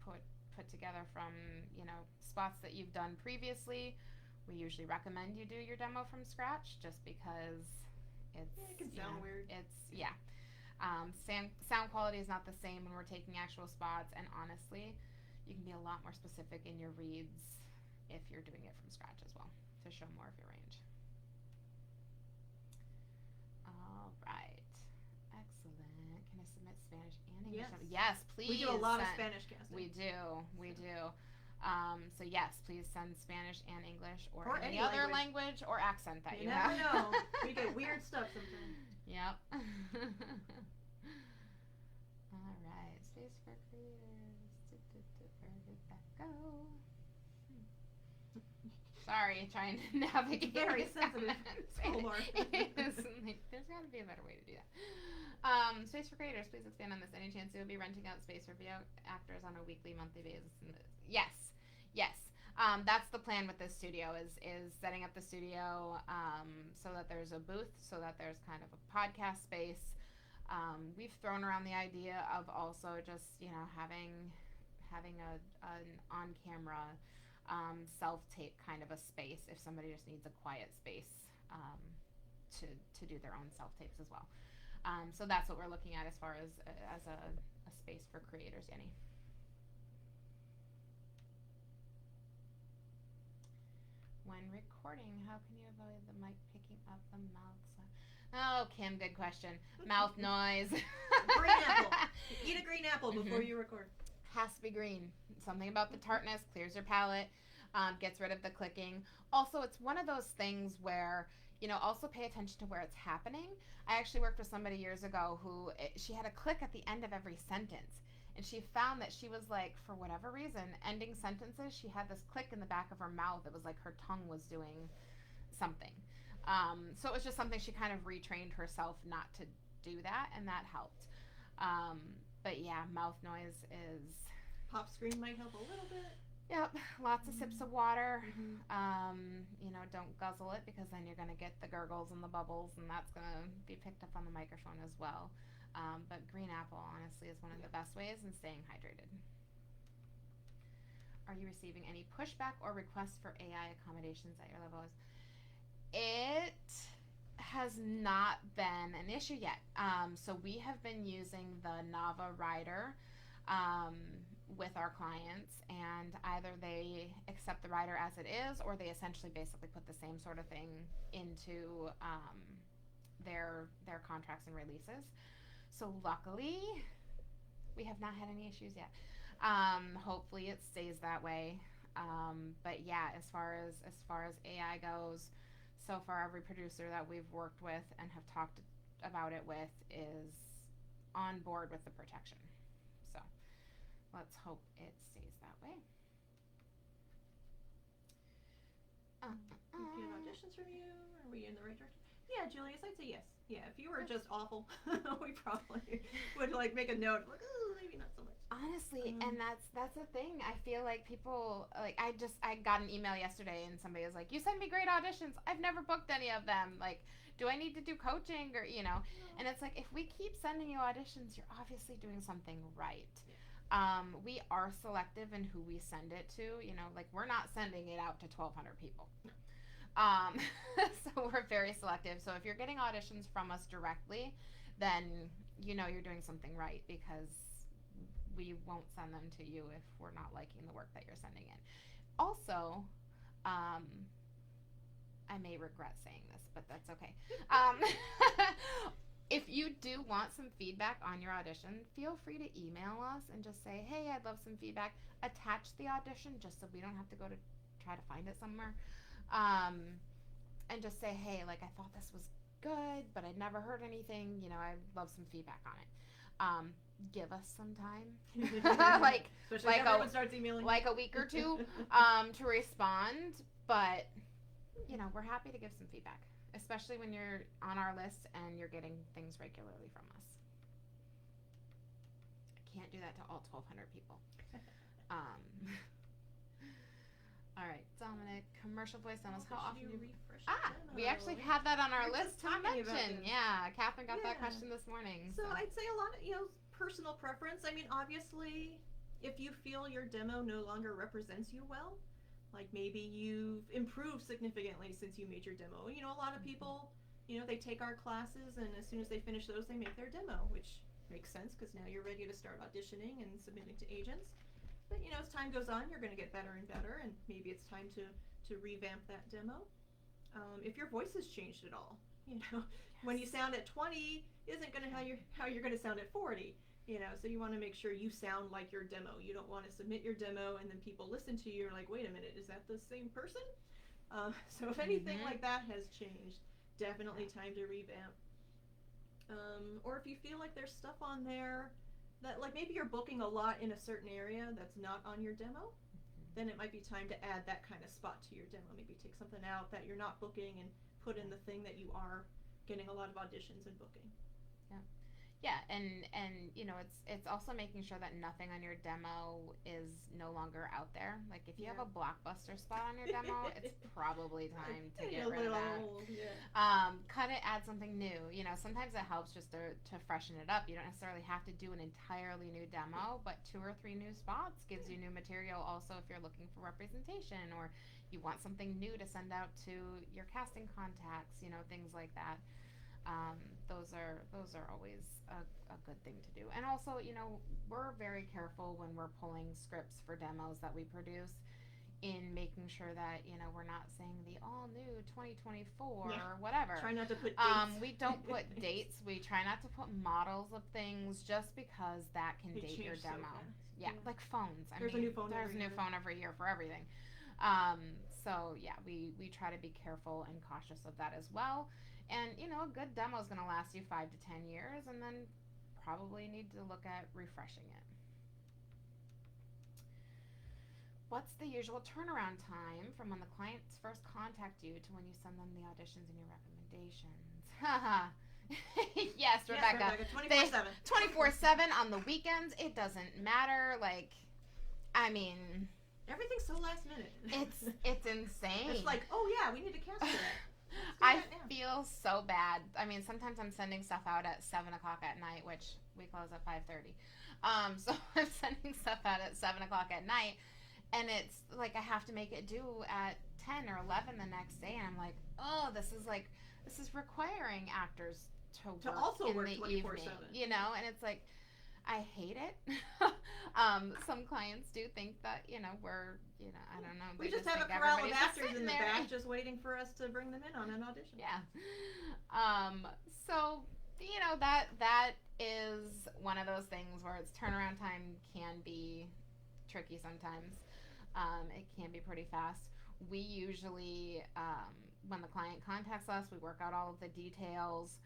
S2: put together from, spots that you've done previously, We usually recommend you do your demo from scratch just because it
S1: can sound weird.
S2: Sound quality is not the same when we're taking actual spots, and honestly, you can be a lot more specific in your reads if you're doing it from scratch as well to show more of your range. All right. Excellent. Can I submit Spanish and English? Yes, please.
S1: We do a lot of Spanish casting.
S2: We do. So yes, please send Spanish and English or any other language or accent that you have.
S1: You never know. We get weird stuff sometimes.
S2: Yep. All right. Space for creators. Where did that go? Sorry, trying to navigate.
S1: Very sensitive.
S2: There's got to be a better way to do that. Space for creators, please expand on this. Any chance you will be renting out space for VO actors on a weekly, monthly basis? Yes. That's the plan with this studio is setting up the studio so that there's a booth, so that there's kind of a podcast space. We've thrown around the idea of also just having an on-camera self-tape kind of a space if somebody just needs a quiet space to do their own self-tapes as well. So that's what we're looking at as far as a space for creators, Jenny. When recording, how can you avoid the mic picking up the mouth sound? Oh, Kim, good question. Mouth noise.
S1: Green apple. Eat a green apple before you record.
S2: Has to be green. Something about the tartness clears your palate, gets rid of the clicking. Also, it's one of those things where, also pay attention to where it's happening. I actually worked with somebody years ago who she had a click at the end of every sentence. And she found that she was like, for whatever reason, ending sentences, she had this click in the back of her mouth. It was like her tongue was doing something. So it was just something she kind of retrained herself not to do that, and that helped. But yeah, mouth noise is...
S1: Pop screen might help a little bit.
S2: Yep, lots of sips of water. Don't guzzle it because then you're going to get the gurgles and the bubbles, and that's going to be picked up on the microphone as well. But green apple, honestly, is one of the best ways in staying hydrated. Are you receiving any pushback or requests for AI accommodations at your levels? It has not been an issue yet. So we have been using the Nava rider with our clients, and either they accept the rider as it is, or they essentially basically put the same sort of thing into their contracts and releases. So luckily, we have not had any issues yet. Hopefully it stays that way. But yeah, as far as AI goes, so far every producer that we've worked with and have talked about it with is on board with the protection. So let's hope it stays that way.
S1: Good auditions from you. Are we in the right direction? Yeah, Julius, I'd say yes. Yeah, if you were just awful, we probably would make a note, maybe not so much.
S2: Honestly, and that's the thing. I feel like people I got an email yesterday and somebody was like, "You send me great auditions. I've never booked any of them. Do I need to do coaching or No. And it's like, if we keep sending you auditions, you're obviously doing something right. Yeah. We are selective in who we send it to. We're not sending it out to 1,200 people. No. So we're very selective. So if you're getting auditions from us directly, then you're doing something right, because we won't send them to you if we're not liking the work that you're sending in. Also, I may regret saying this, but that's okay. If you do want some feedback on your audition, feel free to email us and just say, "Hey, I'd love some feedback." Attach the audition just so we don't have to go to try to find it somewhere. And just say, "Hey, I thought this was good, but I'd never heard anything. I'd love some feedback on it." Give us some time,
S1: Especially if everyone starts emailing,
S2: a week or two, to respond. But we're happy to give some feedback, especially when you're on our list and you're getting things regularly from us. I can't do that to all 1,200 people. All right, Dominic, commercial voice demos. How often do you refresh? We actually had that on our list to mention. Yeah, Catherine got that question this morning.
S1: So I'd say a lot of personal preference. I mean, obviously, if you feel your demo no longer represents you well, Like maybe you've improved significantly since you made your demo. You know, a lot of people, you know, they take our classes and as soon as they finish those, they make their demo, which makes sense because now you're ready to start auditioning and submitting to agents. But, you know, as time goes on, you're going to get better and better, and maybe it's time to revamp that demo. If your voice has changed at all, you know, when you sound at 20 isn't going to how you're going to sound at 40. You know, so you want to make sure you sound like your demo. You don't want to submit your demo and then people listen to you and are like, wait a minute, is that the same person? So if anything like that has changed, definitely time to revamp. Or if you feel like there's stuff on there that, like maybe you're booking a lot in a certain area that's not on your demo, then it might be time to add that kind of spot to your demo. Maybe take something out that you're not booking and put in the thing that you are getting a lot of auditions and booking.
S2: Yeah, and you know, it's also making sure that nothing on your demo is no longer out there. Like if you have a blockbuster spot on your demo, it's probably time to get rid of that. Cut it, add something new. You know, sometimes it helps just to freshen it up. You don't necessarily have to do an entirely new demo, but 2 or 3 new spots gives you new material. Also, if you're looking for representation or you want something new to send out to your casting contacts, you know, things like that. Those are always a good thing to do. And also, you know, we're very careful when we're pulling scripts for demos that we produce in making sure that, you know, we're not saying the all new 2024 or whatever.
S1: Try not to put dates.
S2: We don't put dates. We try not to put models of things just because that can date your demo. So like phones.
S1: There's a new phone
S2: every year for everything. So yeah, we try to be careful and cautious of that as well. And, you know, a good demo is going to last you 5 to 10 years, and then probably need to look at refreshing it. What's the usual turnaround time from when the clients first contact you to when you send them the auditions and your recommendations? Yes, Rebecca.
S1: 24/7.
S2: 24/7 on the weekends. It doesn't matter. Like, I mean,
S1: everything's so last minute.
S2: It's insane.
S1: It's like, oh yeah, we need to cast for that.
S2: I feel so bad. I mean, sometimes I'm sending stuff out at 7 o'clock at night, which we close at 5:30. So I'm sending stuff out at 7 o'clock at night, and it's like I have to make it due at 10 or 11 the next day, and I'm like, oh, this is requiring actors to
S1: also work
S2: in the
S1: 24/7.
S2: evening, you know, and it's like, I hate it. Some clients do think that, you know, we're, you know, I don't know.
S1: We just have a corral of actors in the back just waiting for us to bring them in on an audition.
S2: Yeah. So, you know, that is one of those things where its turnaround time can be tricky sometimes. It can be pretty fast. We usually, when the client contacts us, we work out all of the details.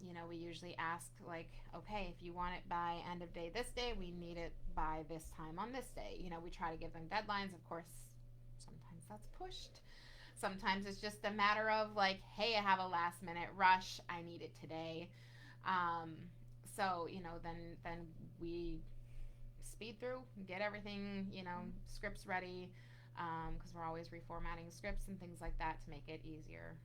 S2: You know, we usually ask, like, okay, if you want it by end of day this day, we need it by this time on this day. You know, we try to give them deadlines. Of course, sometimes that's pushed. Sometimes it's just a matter of, like, hey, I have a last minute rush. I need it today. So, you know, then we speed through, get everything, you know, scripts ready, because we're always reformatting scripts and things like that to make it easier.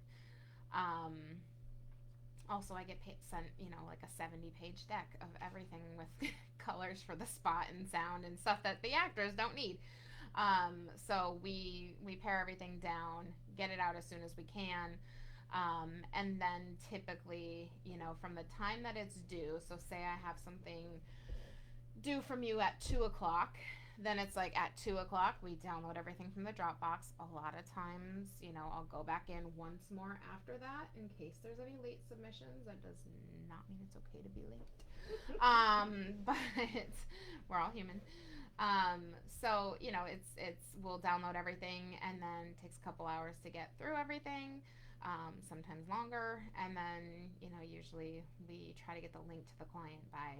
S2: Also, I get sent, you know, like a 70-page deck of everything with colors for the spot and sound and stuff that the actors don't need. So we pare everything down, get it out as soon as we can, and then typically, you know, from the time that it's due, so say I have something due from you at 2 o'clock, then it's like at 2 o'clock, we download everything from the Dropbox. A lot of times, you know, I'll go back in once more after that in case there's any late submissions. That does not mean it's okay to be late. But we're all human. So, you know, we'll download everything and then it takes a couple hours to get through everything, sometimes longer. And then, you know, usually we try to get the link to the client by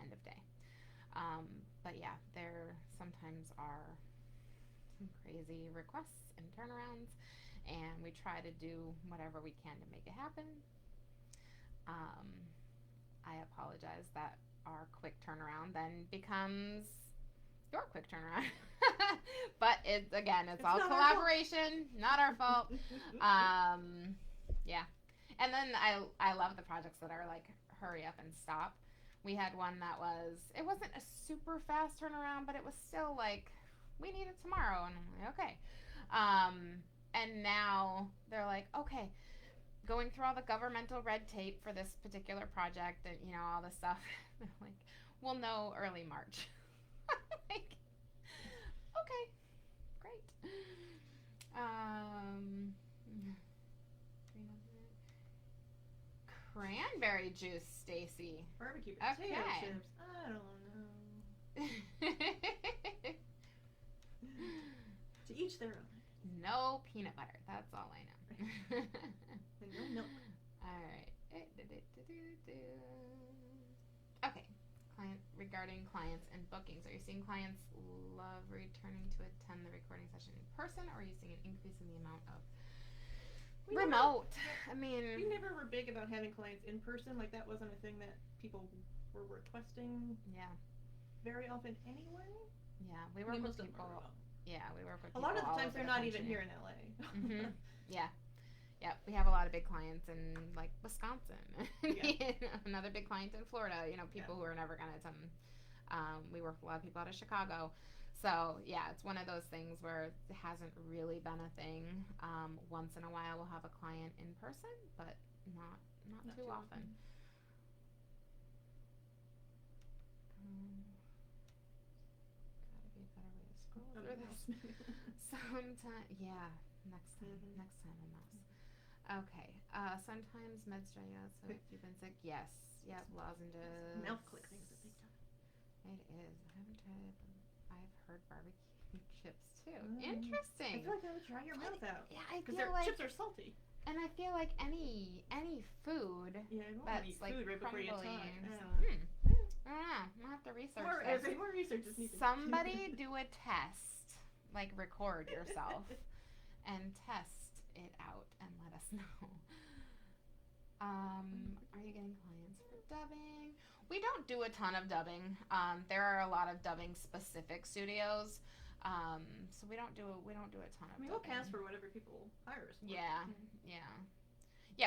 S2: end of day. But yeah, there sometimes are some crazy requests and turnarounds, and we try to do whatever we can to make it happen. I apologize that our quick turnaround then becomes your quick turnaround. But it's all collaboration, not our fault. Yeah. And then I love the projects that are like hurry up and stop. We had one that it wasn't a super fast turnaround, but it was still like we need it tomorrow. And I'm like, okay. And now they're like, okay, going through all the governmental red tape for this particular project and, all this stuff. They're like, we'll know early March. Like, okay, great. Cranberry juice, Stacy.
S1: Barbecue potato chips. I don't know. To each their own.
S2: No peanut butter. That's all I know.
S1: And no milk.
S2: All right. Okay. Regarding clients and bookings, are you seeing clients love returning to attend the recording session in person, or are you seeing an increase in the amount of remote?
S1: We never were big about having clients in person. Like, that wasn't a thing that people were requesting.
S2: Yeah.
S1: Very often anyway.
S2: Yeah, we work with people. Yeah, we work with
S1: a
S2: people.
S1: lot of the times they're not even here in LA.
S2: Mm-hmm. Yeah. Yeah, we have a lot of big clients in, like, Wisconsin. Yeah. Another big client in Florida. People who are never going to attend. We work with a lot of people out of Chicago. So, yeah, it's one of those things where it hasn't really been a thing. Once in a while we'll have a client in person, but not too often. Gotta be a better way to scroll through this. Sometimes, yeah, next time a mouse. Okay, sometimes meds dry out, so if you've been sick, yes. Yep, lozenges.
S1: Mouth click things are big time.
S2: It is. I haven't tried it, but I've heard barbecue chips too. Interesting.
S1: I feel like that would dry your mouth out.
S2: Yeah, I feel
S1: because
S2: like
S1: chips are salty.
S2: And I feel like any food that's
S1: eat
S2: like
S1: food right before you talk.
S2: I don't know. I'll have to research this.
S1: More research is needed.
S2: Somebody do a test, like record yourself and test it out and let us know. Are you getting clients for dubbing? We don't do a ton of dubbing. There are a lot of dubbing specific studios. So we don't do a ton of dubbing.
S1: We'll cast for whatever people hire us for.
S2: Yeah.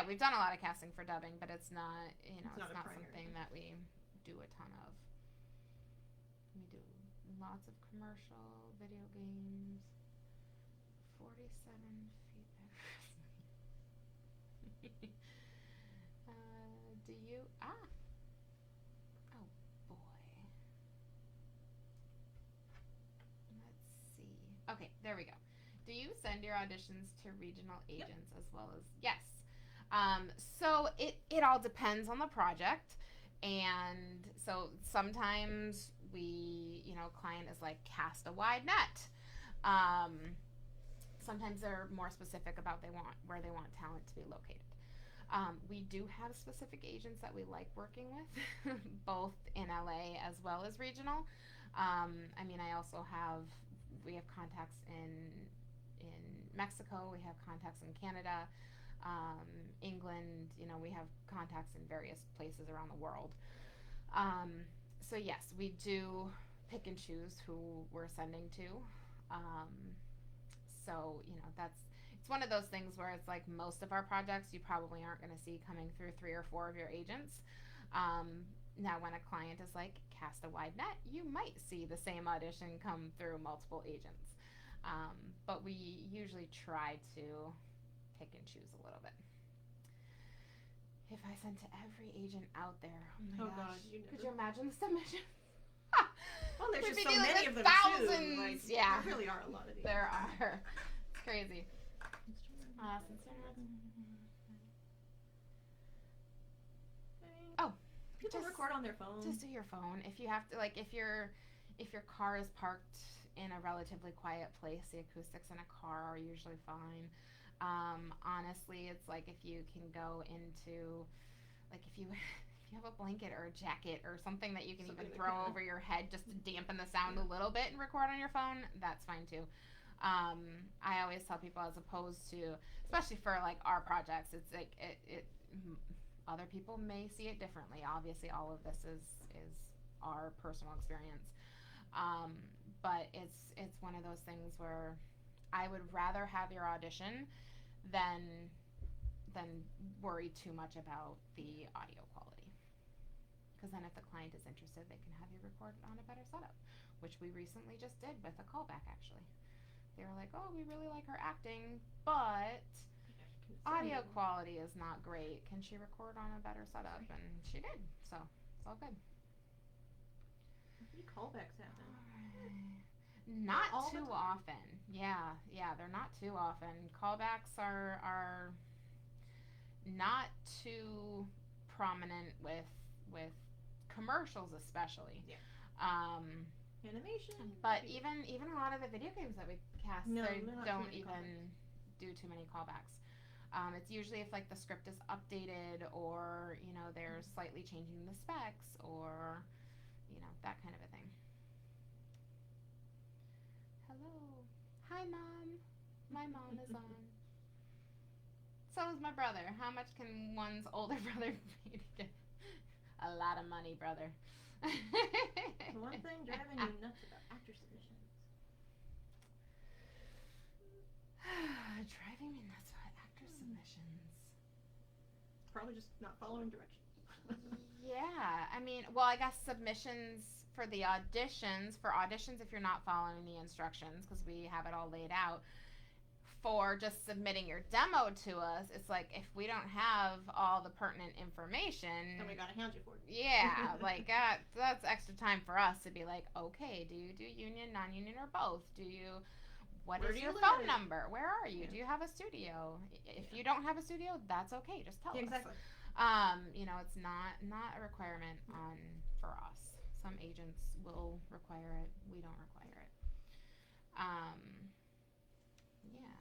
S2: We've done a lot of casting for dubbing, but it's not, it's not something that we do a ton of. We do lots of commercial, video games. 47 feedback. Do you? Oh boy. Let's see. Okay, there we go. Do you send your auditions to regional agents as well as yes? So it all depends on the project, and so sometimes we, client is like cast a wide net. Sometimes they're more specific about where they want talent to be located. We do have specific agents that we like working with, both in LA as well as regional. We have contacts in Mexico, we have contacts in Canada, England, we have contacts in various places around the world. So yes, we do pick and choose who we're sending to. So, it's one of those things where it's like most of our projects you probably aren't going to see coming through 3 or 4 of your agents. Now, when a client is like, cast a wide net, you might see the same audition come through multiple agents. But we usually try to pick and choose a little bit. If I sent to every agent out there, oh my gosh, could you imagine the submission?
S1: Well, there's just so
S2: dealing
S1: many
S2: with
S1: of them
S2: thousands.
S1: too. Like,
S2: yeah,
S1: there really are a lot of these.
S2: There are. It's crazy.
S1: People record on their phone.
S2: Just do your phone. If you have to, like, if your car is parked in a relatively quiet place, the acoustics in a car are usually fine. Honestly, it's like if you can go into, like, if you have a blanket or a jacket or something that you can even throw over your head just to dampen the sound a little bit and record on your phone, that's fine too. I always tell people, as opposed to, especially for like our projects, it's like it other people may see it differently. Obviously, all of this is our personal experience, but it's one of those things where I would rather have your audition than worry too much about the audio quality. Because then if the client is interested, they can have you record on a better setup. which we recently just did with a callback, actually. They were like, oh, we really like her acting, but audio quality is not great. Can she record on a better setup? And she did, so it's all good.
S1: How many callbacks happen?
S2: Not too often. Yeah, they're not too often. Callbacks are not too prominent with commercials, especially.
S1: Yeah.
S2: Animation. But even a lot of the video games that we cast, they don't even do too many callbacks. It's usually if like the script is updated, or they're slightly changing the specs, or that kind of a thing. Hello. Hi, Mom. My mom is on. So is my brother. How much can one's older brother pay to get? A lot of money, brother.
S1: One thing driving you nuts about actor submissions.
S2: Driving me nuts about actor submissions.
S1: Probably just not following directions.
S2: Yeah, I guess submissions for the auditions. For auditions, if you're not following the instructions, because we have it all laid out. For just submitting your demo to us, it's like if we don't have all the pertinent information,
S1: then we gotta hound you for it.
S2: Yeah, that's extra time for us to be like, okay, do you do union, non-union, or both? What is your phone number? Where are you? Yeah. Do you have a studio? If you don't have a studio, that's okay. Just tell us.
S1: Exactly.
S2: It's not a requirement for us. Some agents will require it. We don't require it. Yeah.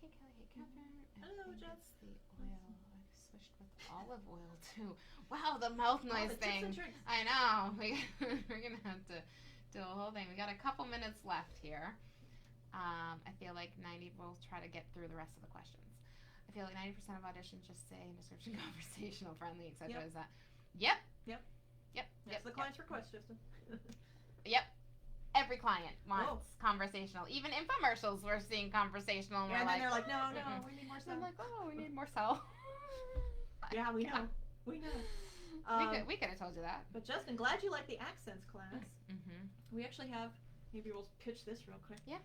S2: Hey, Kelly. Hey, Catherine.
S1: Hello, Jess.
S2: The oil. I've switched with olive oil too. Wow, the mouth noise thing. I know. We're gonna have to do a whole thing. We got a couple minutes left here. I feel like we'll try to get through the rest of the questions. I feel like 90% of auditions just say in description conversational, friendly, etc.
S1: Yep.
S2: Is that? Yep.
S1: That's the client's request, Justin.
S2: Yep. Every client wants conversational. Even infomercials, we're seeing conversational. And
S1: then they're like, no, we need more sell.
S2: I'm like, oh, we need more sell.
S1: Yeah, we know. We know.
S2: We could have told you that.
S1: But Justin, glad you like the accents class.
S2: Mm-hmm.
S1: We actually have, maybe we'll pitch this real quick.
S2: Yeah.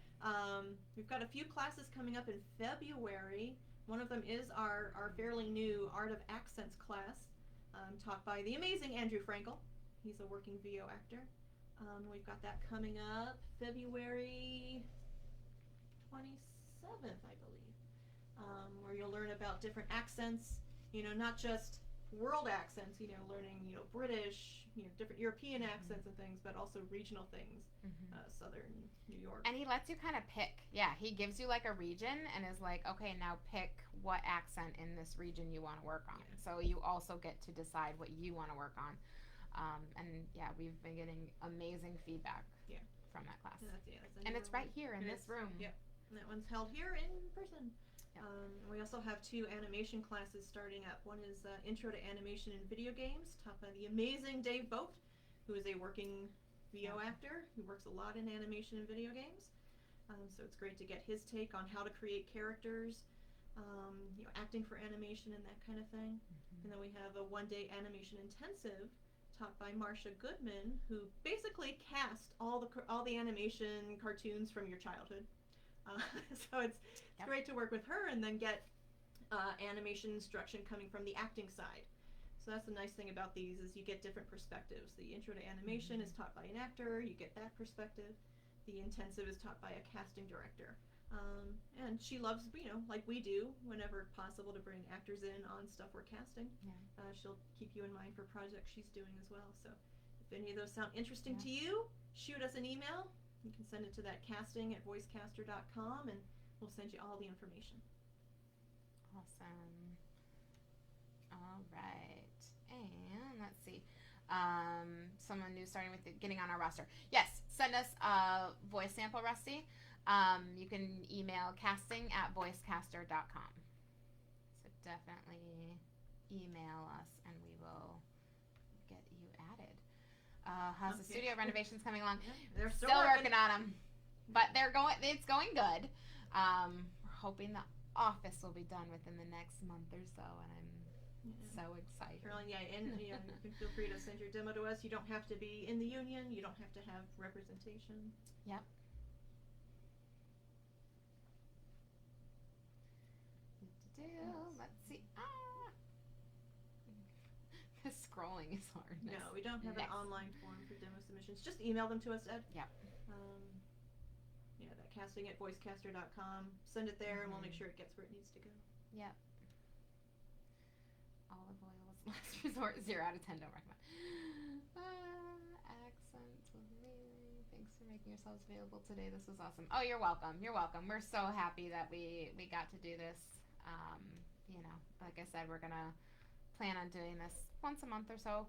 S1: We've got a few classes coming up in February. One of them is our fairly new Art of Accents class, taught by the amazing Andrew Frankel. He's a working VO actor. We've got that coming up February 27th, I believe, where you'll learn about different accents, not just world accents, learning, British, different European accents and things, but also regional things, Southern New York.
S2: And he lets you kind of pick. Yeah, he gives you like a region and is like, okay, now pick what accent in this region you want to work on. Yeah. So you also get to decide what you want to work on. And yeah, we've been getting amazing feedback from that class. And it's right here in this room.
S1: Yep. And that one's held here in person. Yep. We also have 2 animation classes starting up. One is Intro to Animation in Video Games, taught by the amazing Dave Boat, who is a working VO actor who works a lot in animation and video games. So it's great to get his take on how to create characters, acting for animation and that kind of thing. And then we have a 1-day animation intensive taught by Marcia Goodman, who basically cast all the animation cartoons from your childhood. So it's great to work with her and then get animation instruction coming from the acting side. So that's the nice thing about these is you get different perspectives. The Intro to Animation is taught by an actor, you get that perspective. The intensive is taught by a casting director. And she loves, like we do, whenever possible, to bring actors in on stuff we're casting. Yeah. She'll keep you in mind for projects she's doing as well. So if any of those sound interesting to you, shoot us an email. You can send it to that casting@voicecaster.com, and we'll send you all the information.
S2: Awesome. All right. And let's see. Someone new starting with getting on our roster. Yes, send us a voice sample, Rusty. You can email casting@voicecaster.com. So definitely email us and we will get you added. How's the studio renovations coming along?
S1: Yeah, they're still
S2: working on them, but it's going good. We're hoping the office will be done within the next month or so, and I'm So excited.
S1: Carolyn, and you can feel free to send your demo to us. You don't have to be in the union. You don't have to have representation.
S2: Yep. Let's see. The scrolling is hard.
S1: No, we don't have an online form for demo submissions. Just email them to us, Ed.
S2: Yep.
S1: That casting@voicecaster.com. Send it there, and we'll make sure it gets where it needs to go.
S2: Yep. Olive oil is last resort. 0 out of 10. Don't recommend. Accents was amazing. Thanks for making yourselves available today. This was awesome. Oh, you're welcome. You're welcome. We're so happy that we got to do this. Like I said, we're gonna plan on doing this once a month or so.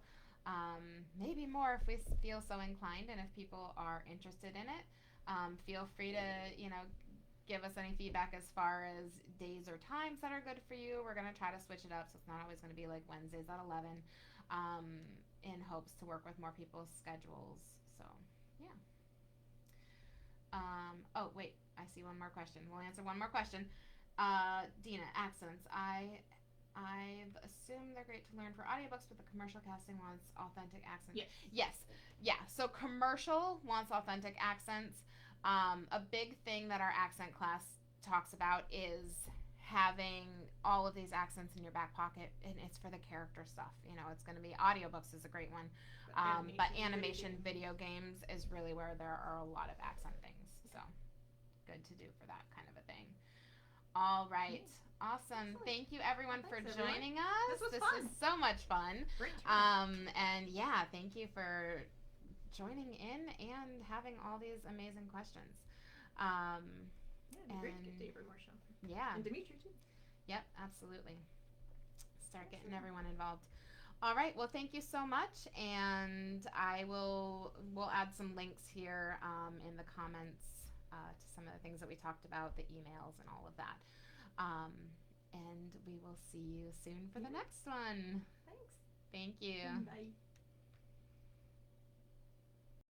S2: Maybe more if we feel so inclined, and if people are interested in it. Feel free to, give us any feedback as far as days or times that are good for you. We're going to try to switch it up, so it's not always going to be like Wednesdays at 11, in hopes to work with more people's schedules. So, yeah. Oh, wait, I see one more question. We'll answer one more question. Dina, accents. I've assumed they're great to learn for audiobooks, but the commercial casting wants authentic accents. Yes. Yeah, so commercial wants authentic accents. A big thing that our accent class talks about is having all of these accents in your back pocket, and it's for the character stuff. It's going to be audiobooks is a great one, but animation, video games is really where there are a lot of accent things. So good to do for that kind of a thing. All right. Awesome.
S1: Excellent.
S2: Thank you everyone for
S1: Thanks,
S2: joining us.
S1: This was
S2: so much fun.
S1: Great turnout.
S2: And yeah, thank you for joining in and having all these amazing questions.
S1: It'd be great to get Dave or Marsha.
S2: Yeah.
S1: And Dimitri too.
S2: Yep, absolutely. Start getting everyone involved. All right. Well, thank you so much, and we'll add some links here in the comments to some of the things that we talked about, the emails and all of that. And we will see you soon for the next one.
S1: Thanks.
S2: Thank you.
S1: Bye.